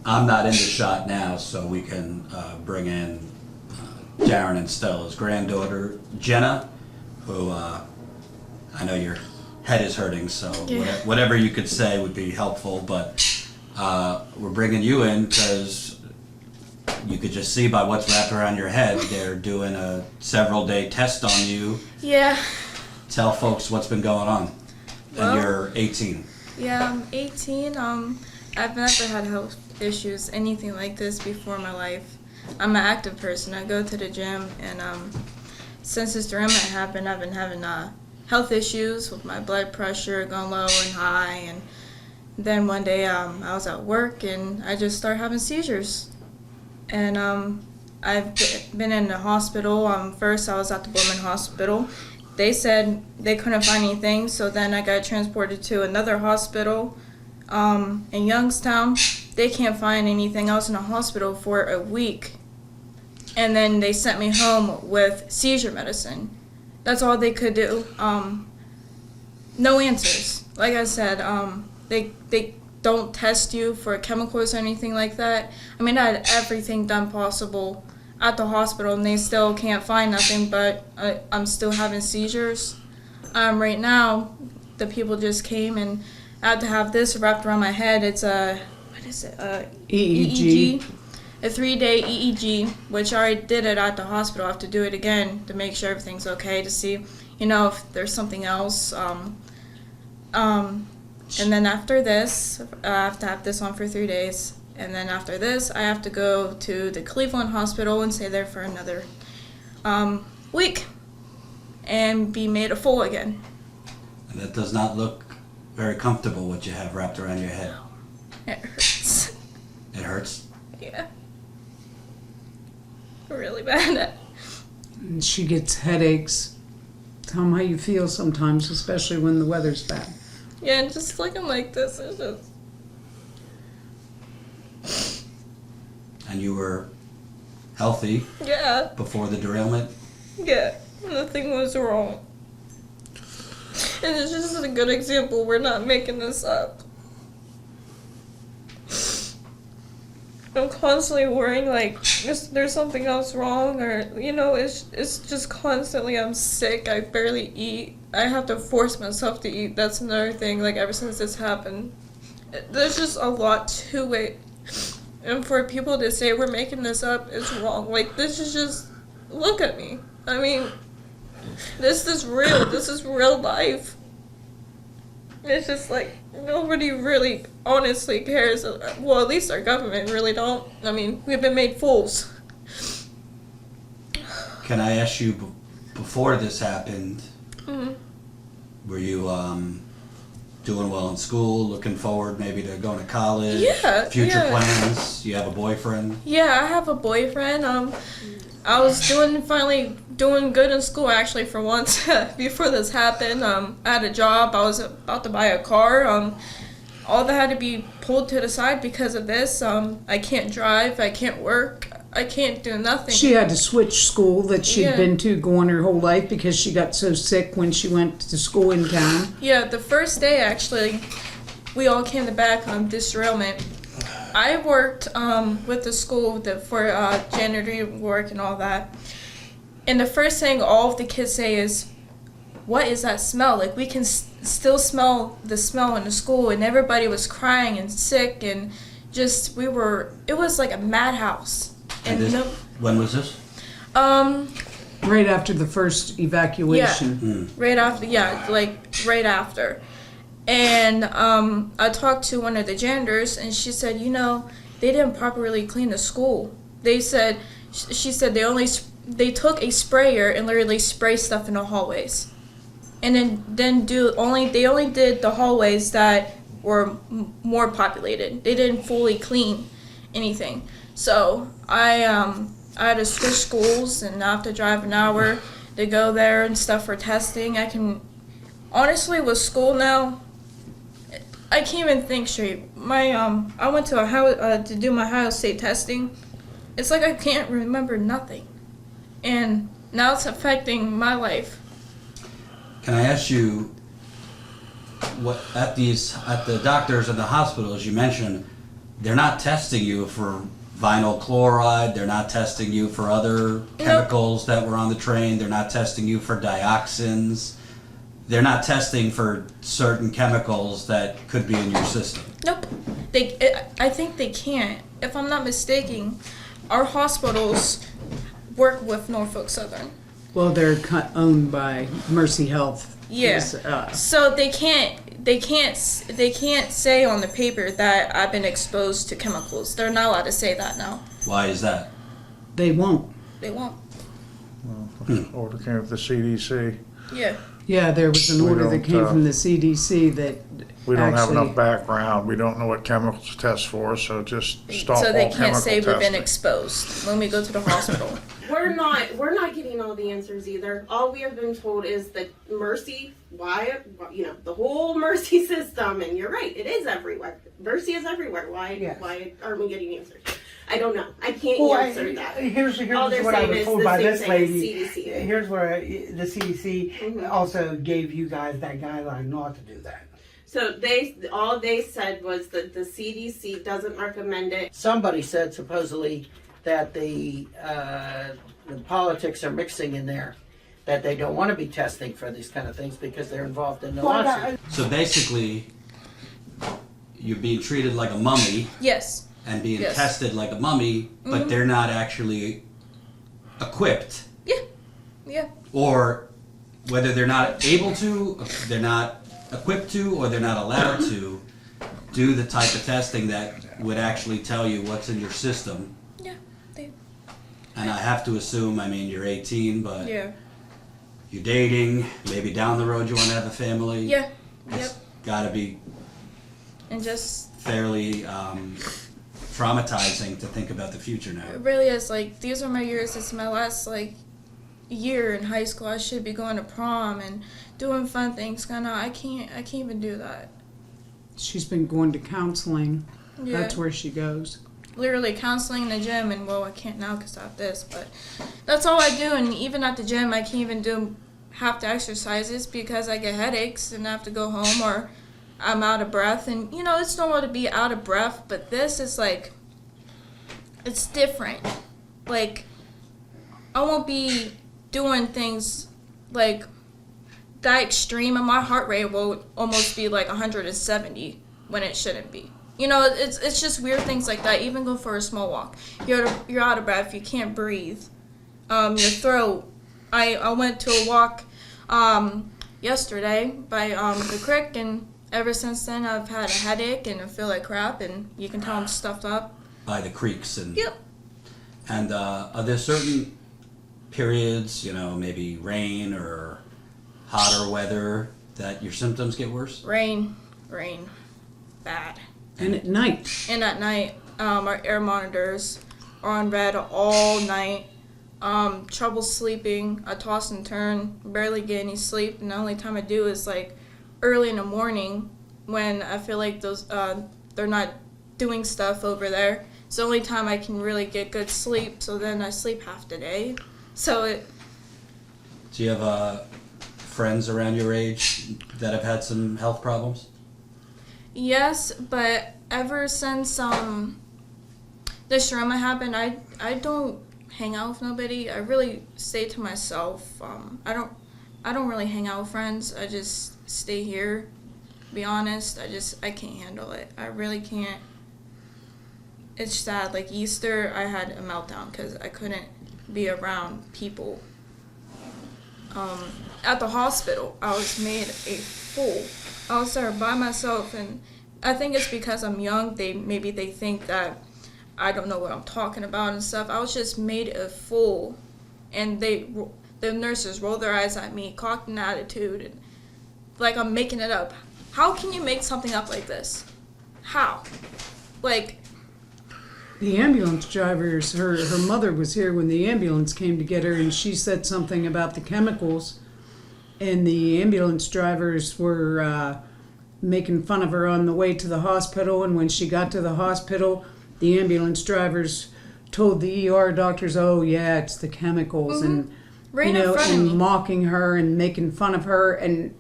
I'm not in the shot now, so we can bring in Daren and Stella's granddaughter, Jenna, who I know your head is hurting, so whatever you could say would be helpful, but we're bringing you in because you could just see by what's wrapped around your head, they're doing a several-day test on you. Yeah. Tell folks what's been going on. Well, and you're 18. Yeah, I'm 18. I've never had health issues, anything like this before in my life. I'm an active person. I go to the gym, and since this derailment happened, I've been having health issues with my blood pressure going low and high. And then one day I was at work, and I just started having seizures. And I've been in the hospital. First, I was at the Women's Hospital. They said they couldn't find anything, so then I got transported to another hospital in Youngstown. They can't find anything else in the hospital for a week. And then they sent me home with seizure medicine. That's all they could do. No answers. Like I said, they don't test you for chemicals or anything like that. I mean, I had everything done possible at the hospital, and they still can't find nothing, but I'm still having seizures. Right now, the people just came, and I had to have this wrapped around my head. It's EEG. A 3-day EEG, which I already did it at the hospital. I have to do it again to make sure everything's okay, to see, if there's something else. And then after this, I have to have this on for 3 days. And then after this, I have to go to the Cleveland Hospital and stay there for another week and be made a fool again. And that does not look very comfortable, what you have wrapped around your head. It hurts. It hurts? Yeah. Really bad. And she gets headaches. Tell them how you feel sometimes, especially when the weather's bad. Yeah, and just looking like this is just... And you were healthy before the derailment? Yeah, nothing was wrong. And it's just a good example. We're not making this up. I'm constantly worrying, like, there's something else wrong, or, it's just constantly, I'm sick, I barely eat. I have to force myself to eat. That's another thing, like, ever since this happened. There's just a lot to it. And for people to say we're making this up is wrong. Like, this is just, look at me. I mean, this is real. This is real life. It's just like, nobody really honestly cares. Well, at least our government really don't. I mean, we've been made fools. Can I ask you, before this happened, were you doing well in school, looking forward maybe to going to college? Yeah. Future plans? You have a boyfriend? Yeah, I have a boyfriend. I was finally doing good in school, actually, for once, before this happened. I had a job. I was about to buy a car. All that had to be pulled to the side because of this. I can't drive. I can't work. I can't do nothing. She had to switch school that she'd been to going her whole life because she got so sick when she went to school in town. Yeah, the first day, actually, we all came back on this derailment. I worked with the school for janitor work and all that. And the first thing all of the kids say is, what is that smell? Like, we can still smell the smell in the school. And everybody was crying and sick, and just, it was like a madhouse. And when was this? Right after the first evacuation. Yeah, right after. And I talked to one of the janitors, and she said, they didn't properly clean the school. She said they took a sprayer and literally sprayed stuff in the hallways, and then they only did the hallways that were more populated. They didn't fully clean anything. So I had to switch schools, and I have to drive an hour to go there and stuff for testing. Honestly, with school now, I can't even think straight. I went to do my Ohio State testing. It's like I can't remember nothing, and now it's affecting my life. Can I ask you, what at the doctors and the hospitals you mentioned, they're not testing you for vinyl chloride. They're not testing you for other chemicals that were on the train. They're not testing you for dioxins. They're not testing for certain chemicals that could be in your system. Nope. I think they can't. If I'm not mistaken, our hospitals work with Norfolk Southern. Well, they're owned by Mercy Health. Yeah. So they can't say on the paper that I've been exposed to chemicals. They're not allowed to say that now. Why is that? They won't. They won't. Order came from the CDC. Yeah. Yeah, there was an We order that don't, came from the CDC that We don't have actually- enough background. We don't know what chemicals to test for, so just stop all So they chemical can't say we've been testing. exposed when we go to the hospital. We're not getting all the answers either. All we have been told is that Mercy, the whole Mercy system, and you're right, it is everywhere. Mercy is everywhere. Why aren't we getting answers? I don't know. I can't answer that. Here's All they're what I saying was is told the by same this thing as lady. CDC. Here's where the CDC Mhm. also gave you guys that guideline not to do that. So all they said was that the CDC doesn't recommend it. Somebody said supposedly that the politics are mixing in there, that they don't want to be testing for these kind of things because they're involved in the lawsuit. So basically, you're being treated like a mummy Yes. and being Yes. tested like a mummy, but they're not actually equipped. Yeah. Yeah. Or whether they're not able to, they're not equipped to, or they're not allowed to do the type of testing that would actually tell you what's in your system. Yeah. They, And I have to assume, I mean, you're 18, but yeah. you're dating, maybe down the road you want to have a family. Yeah. It's Yep. gotta be And just fairly traumatizing to think about the future now. it really is like these are my years. It's my last year in high school. I should be going to prom and doing fun things. I can't even do that. she's been going to counseling. Yeah. That's where she goes. Literally counseling in the gym, and well, I can't now because I have this, but that's all I do. And even at the gym, I can't even do half the exercises because I get headaches and I have to go home or I'm out of breath. And it's normal to be out of breath, but this is it's different. Like, I won't be doing things like that extreme, and my heart rate will almost be 170 when it shouldn't be. It's just weird things like that. Even go for a small walk, you're out of breath, you can't breathe. Your throat. I went to a walk yesterday by the creek, and ever since then I've had a headache and I feel like crap, and you can tell I'm stuffed up. By the creeks and. Yep. And are there certain periods, maybe rain or hotter weather, that your symptoms get worse? Rain, bad. And at night. And at night, our air monitors are on red all night. Trouble sleeping. I toss and turn, barely get any sleep, and the only time I do is early in the morning when I feel like they're not doing stuff over there. It's the only time I can really get good sleep, so then I sleep half the day. So Do you have friends around your age that have had some health problems? yes, but ever since this trauma happened, I don't hang out with nobody. I really stay to myself. I don't really hang out with friends. I just stay here. Be honest, I can't handle it. I really can't. It's sad. Like Easter, I had a meltdown because I couldn't be around people. At the hospital, I was made a fool. I was there by myself, and I think it's because I'm young. Maybe they think that I don't know what I'm talking about and stuff. I was just made a fool, and the nurses rolled their eyes at me, cocked an attitude, and like I'm making it up. How can you make something up like this? How? The ambulance drivers, her mother was here when the ambulance came to get her, and she said something about the chemicals, and the ambulance drivers were making fun of her on the way to the hospital, and when she got to the hospital, the ambulance drivers told the ER doctors, oh yeah, it's the chemicals, and Right in front of and me. mocking her and making fun of her, and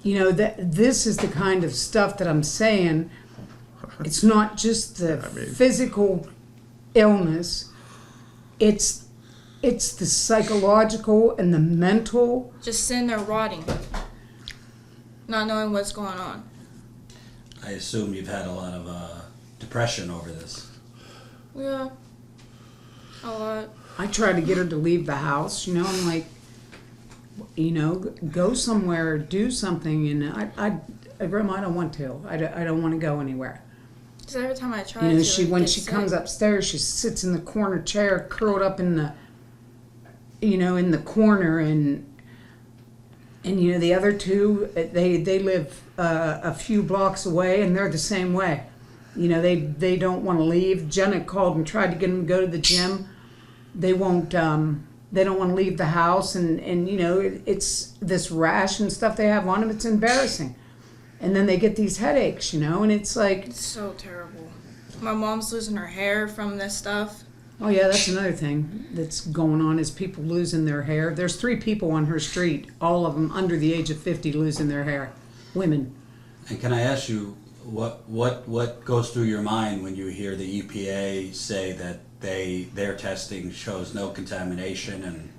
that this is the kind of stuff that I'm saying. It's not just the physical illness. It's the psychological and the mental. Just sitting there rotting, not knowing what's going on. I assume you've had a lot of depression over this. Yeah, a lot. I try to get her to leave the house. I'm like, go somewhere, do something, and Grandma, I don't want to. I don't want to go anywhere. Because every time I try to, when she comes upstairs, she sits in the corner chair, curled up in the, in the corner, and the other two, they live a few blocks away, and they're the same way. They don't want to leave. Jenna called and tried to get them to go to the gym. They won't. They don't want to leave the house, and it's this rash and stuff they have on them. It's embarrassing. And then they get these headaches, and it's like... It's so terrible. My mom's losing her hair from this stuff. Oh, yeah, that's another thing that's going on is people losing their hair. There's 3 people on her street, all of them under the age of 50 losing their hair. Women. And can I ask you, what goes through your mind when you hear the EPA say that their testing shows no contamination and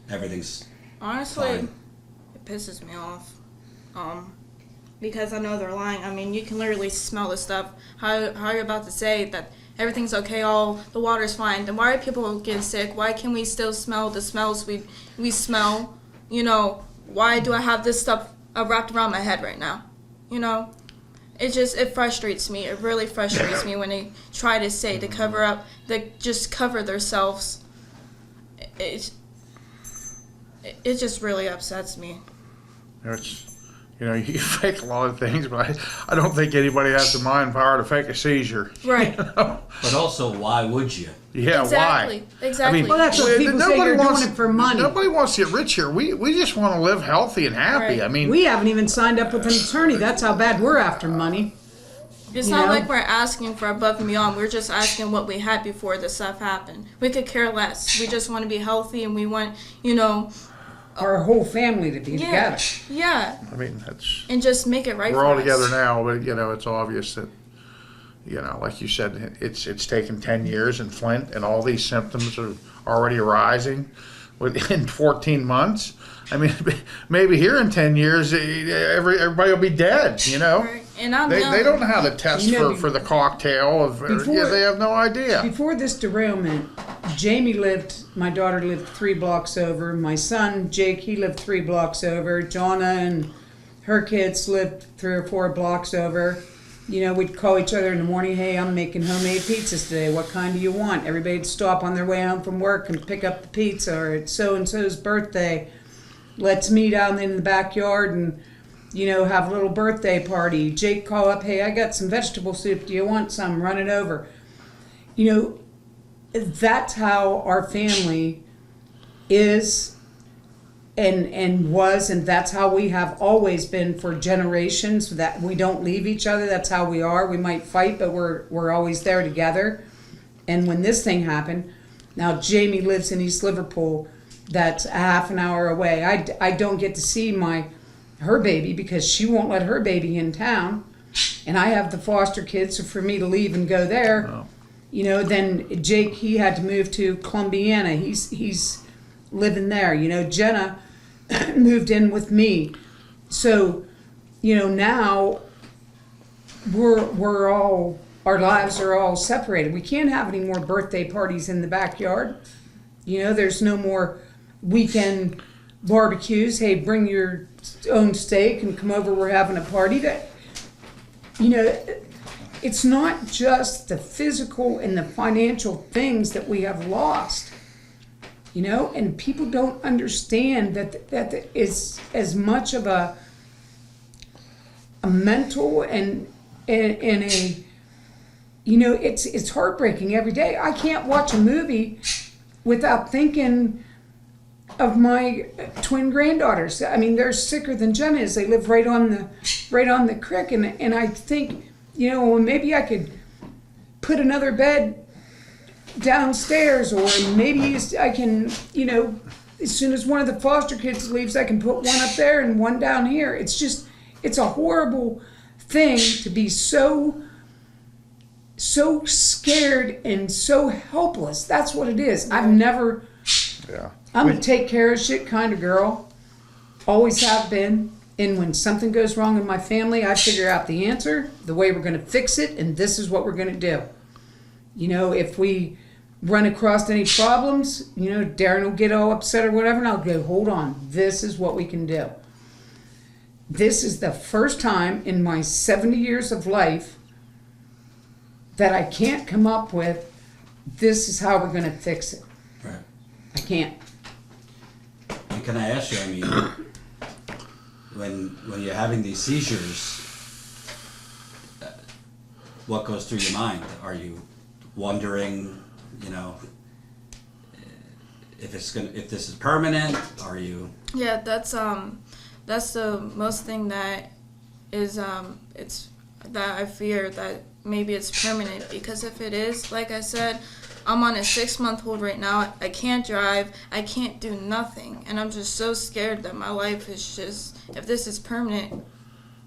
everything's Honestly, fine? it pisses me off. Because I know they're lying. I mean, you can literally smell the stuff. How are you about to say that everything's okay, all the water's fine? Then why are people getting sick? Why can we still smell the smells we smell? Why do I have this stuff wrapped around my head right now? It frustrates me. It really frustrates me when they try to say to cover up, they just cover themselves. It just really upsets me. You fake a lot of things, but I don't think anybody has the mind power to fake a seizure. Right. But also, why would you? Yeah, Exactly. why? Exactly. Well, that's what people say you're doing it for money. Nobody wants to get rich here. We just want to live healthy and happy. Right. I mean, We haven't even signed up with an attorney. That's how bad we're after money. It's not like we're asking for above and beyond. We're just asking what we had before this stuff happened. We could care less. We just want to be healthy, and we want, Our whole family to be together. Yeah, I mean, that's and just make it right we're for all us. together now, but it's obvious that like you said, it's taken 10 years in Flint, and all these symptoms are already arising within 14 months. I mean, maybe here in 10 years, everybody will be dead. Right. And They don't know how to test for the cocktail of. They have no idea. Before this derailment, my daughter lived 3 blocks over. My son, Jake, he lived 3 blocks over. Jonna and her kids lived 3 or 4 blocks over. We'd call each other in the morning, hey, I'm making homemade pizzas today. What kind do you want? Everybody'd stop on their way home from work and pick up the pizza, or it's so-and-so's birthday. Let's meet out in the backyard and, have a little birthday party. Jake call up, hey, I got some vegetable soup. Do you want some? Run it over. That's how our family is and was, and that's how we have always been for generations, that we don't leave each other. That's how we are. We might fight, but we're always there together. And when this thing happened, now Jamie lives in East Liverpool. That's a half an hour away. I don't get to see her baby because she won't let her baby in town. And I have the foster kids, so for me to leave and go there, then Jake, he had to move to Columbiana. He's living there. Jenna moved in with me. So, now we're all, our lives are all separated. We can't have any more birthday parties in the backyard. There's no more weekend barbecues. Hey, bring your own steak and come over, we're having a party. It's not just the physical and the financial things that we have lost, and people don't understand that is as much of a mental and a, it's heartbreaking every day. I can't watch a movie without thinking of my twin granddaughters. I mean, they're sicker than Jenna is. They live right on the creek, and I think, maybe I could put another bed downstairs, or maybe I can, as soon as one of the foster kids leaves, I can put one up there and one down here. It's a horrible thing to be so so scared and so helpless. That's what it is. I've never. Yeah. I'm a take care of shit kind of girl. Always have been. And when something goes wrong in my family, I figure out the answer, the way we're going to fix it, and this is what we're going to do. You know, if we run across any problems, you know, Daren will get all upset or whatever, and I'll go, hold on, this is what we can do. This is the first time in my 70 years of life that I can't come up with, this is how we're going to fix it. Right. I can't. And can I ask you, I mean, when you're having these seizures, what goes through your mind? Are you wondering, you know, if this is permanent? Are you? Yeah, that's the most thing that is it's that I fear that maybe it's permanent, because if it is, like I said, I'm on a 6-month hold right now. I can't drive. I can't do nothing. And I'm just so scared that my life is just, if this is permanent,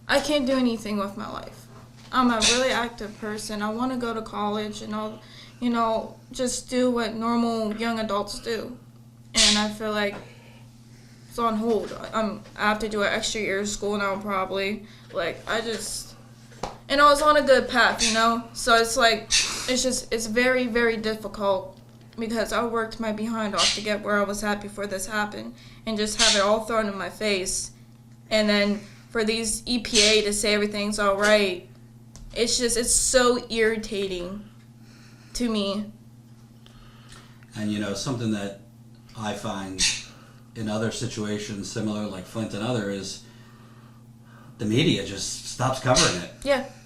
I can't do anything with my life. I'm a really active person. I want to go to college and I'll, you know, just do what normal young adults do. And I feel like it's on hold. I have to do an extra year of school now probably. Like, and I was on a good path, you know? So it's like, it's very, very difficult, because I worked my behind off to get where I was at before this happened, and just have it all thrown in my face. And then for these EPA to say everything's all right, it's so irritating to me. And you know, something that I find in other situations similar, like Flint and other, is the media just stops covering it. Yeah.